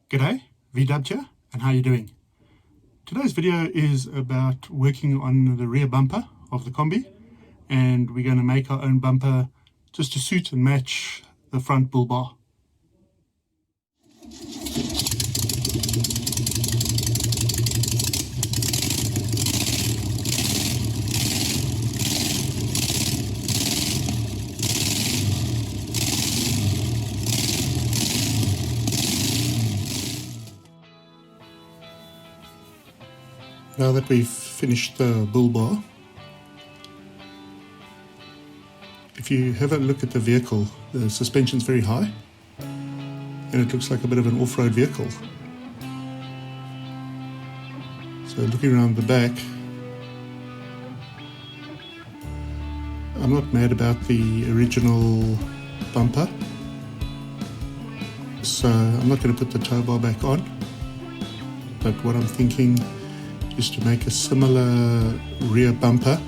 G'day, VDubbed here, and how are you doing? Today's video is about working on the rear bumper of the Kombi, and we're going to make our own bumper just to suit and match the front bull bar. Now that we've finished the bull bar, if you have a look at the vehicle, the suspension's very high and it looks like a bit of an off-road vehicle. So looking around the back, I'm not mad about the original bumper, so I'm not going to put the tow bar back on, but what I'm thinking is to make a similar rear bumper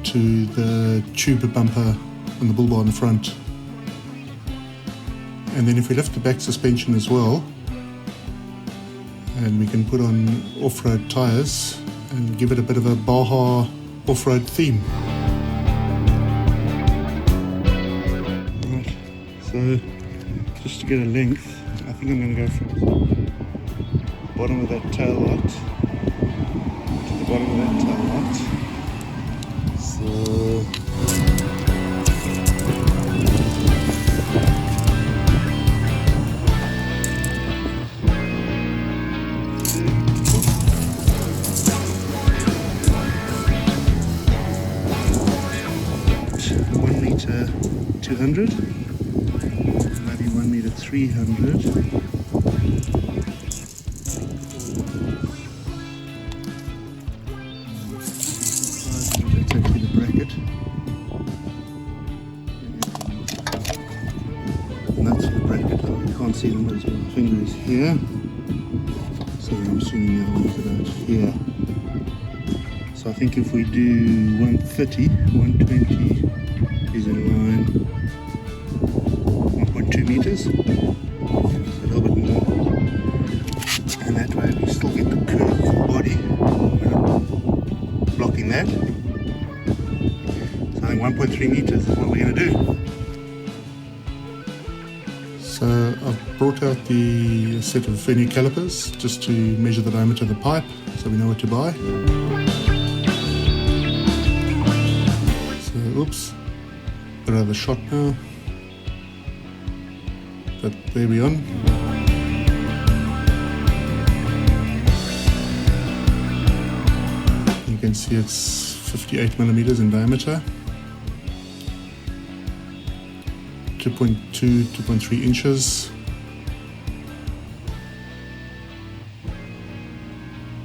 to the tuber bumper on the bull bar in the front. And then if we lift the back suspension as well, and we can put on off-road tyres and give it a bit of a Baja off-road theme. Right, so just to get a length, I think I'm going to go from the bottom of that tail light to the bottom of that tail light. So $1 meter 200, maybe 1 meter 300. See them as my finger is here, so I'm assuming the other one's about here. So I think if we do 130, 120 is in line, 1.2 meters, so a little bit more, and that way we still get the curved body blocking that. So I think 1.3 meters is what we're going to do. So I've brought out the set of vernier calipers just to measure the diameter of the pipe so we know what to buy. So oops, bit out of the shot now, but there we are. You can see it's 58 millimeters in diameter. 2.2, 2.3 inches.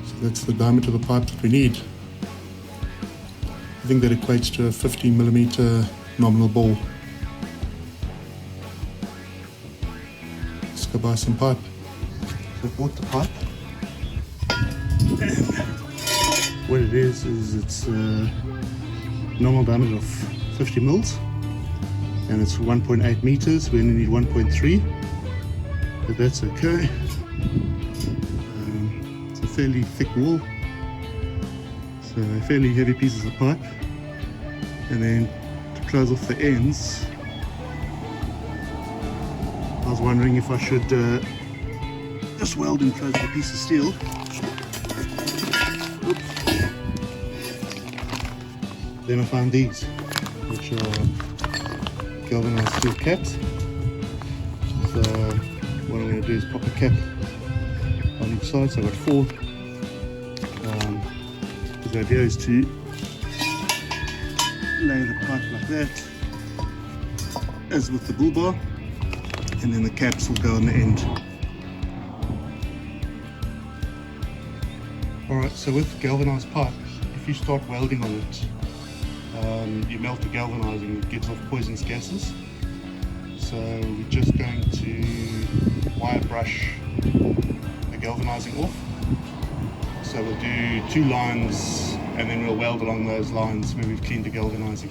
So that's the diameter of the pipe that we need. I think that equates to a 15 millimeter nominal bore. Let's go buy some pipe. So I bought the pipe. And what it is it's a normal diameter of 50 mils. And it's 1.8 meters, we only need 1.3, but that's okay. It's a fairly thick wall, so fairly heavy pieces of pipe. And then to close off the ends, I was wondering if I should just weld and close with a piece of steel. Oops. Then I found these, which are galvanized steel caps. So what I'm going to do is pop a cap on each side, so I've got 4. The idea is to lay the pipe like that, as with the bull bar, and then the caps will go on the end. Alright, so with galvanized pipe, if you start welding on it, you melt the galvanizing, it gets off poisonous gases. So we're just going to wire brush the galvanizing off. So we'll do 2 lines and then we'll weld along those lines where we've cleaned the galvanizing.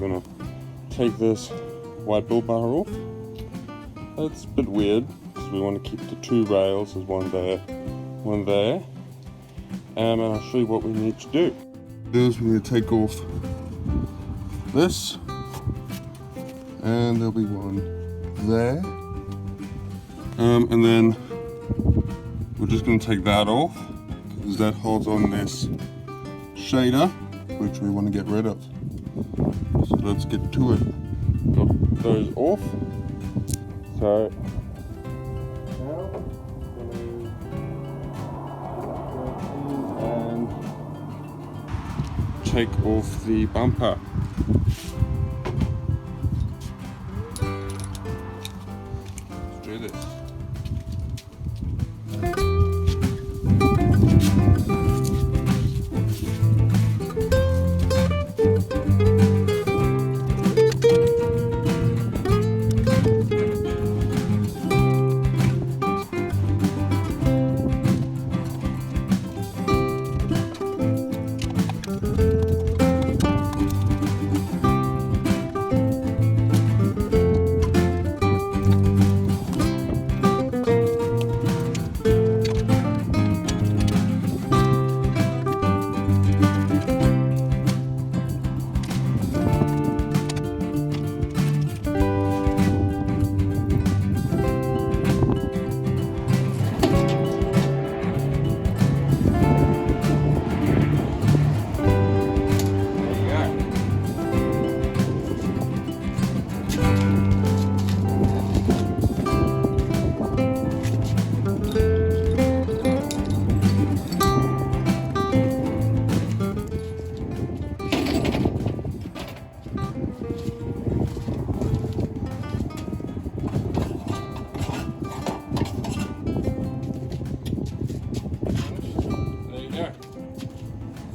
going to take this white bull bar off. It's a bit weird because we want to keep the two rails as one there, one there. And I'll show you what we need to do. First we need to take off this, and there'll be one there. And then we're just going to take that off because that holds on this shader, which we want to get rid of. So let's get to it. Got those off. So now and take off the bumper. Let's do this.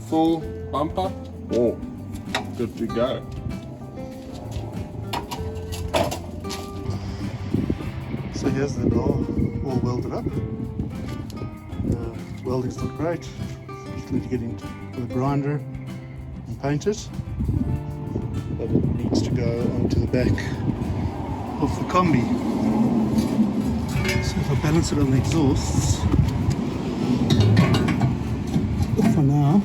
Full bumper, all good to go. So here's the door all welded up. Welding's not great. Just need to get into the grinder and paint it. But it needs to go onto the back of the Kombi. So if I balance it on the exhausts, for now,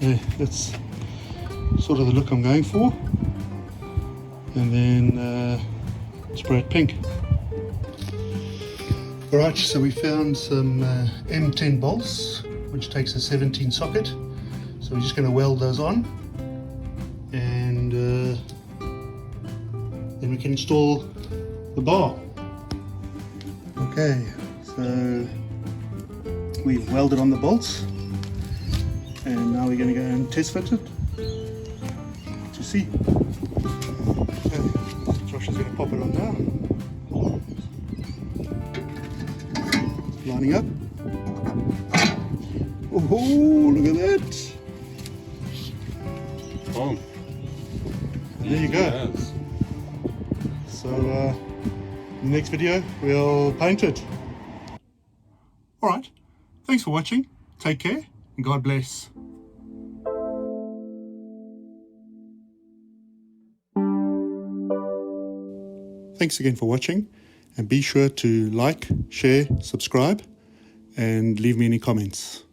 yeah, that's sort of the look I'm going for. And then spray it pink. Alright, so we found some M10 bolts, which takes a 17 socket. So we're just going to weld those on, and then we can install the bar. Okay, so we've welded on the bolts, and now we're going to go and test fit it to see. Okay, Josh is going to pop it on now. Lining up. Oh, look at that! Boom. There you go. Yes. So in the next video we'll paint it. Alright, thanks for watching, take care and God bless. Thanks again for watching, and be sure to like, share, subscribe and leave me any comments.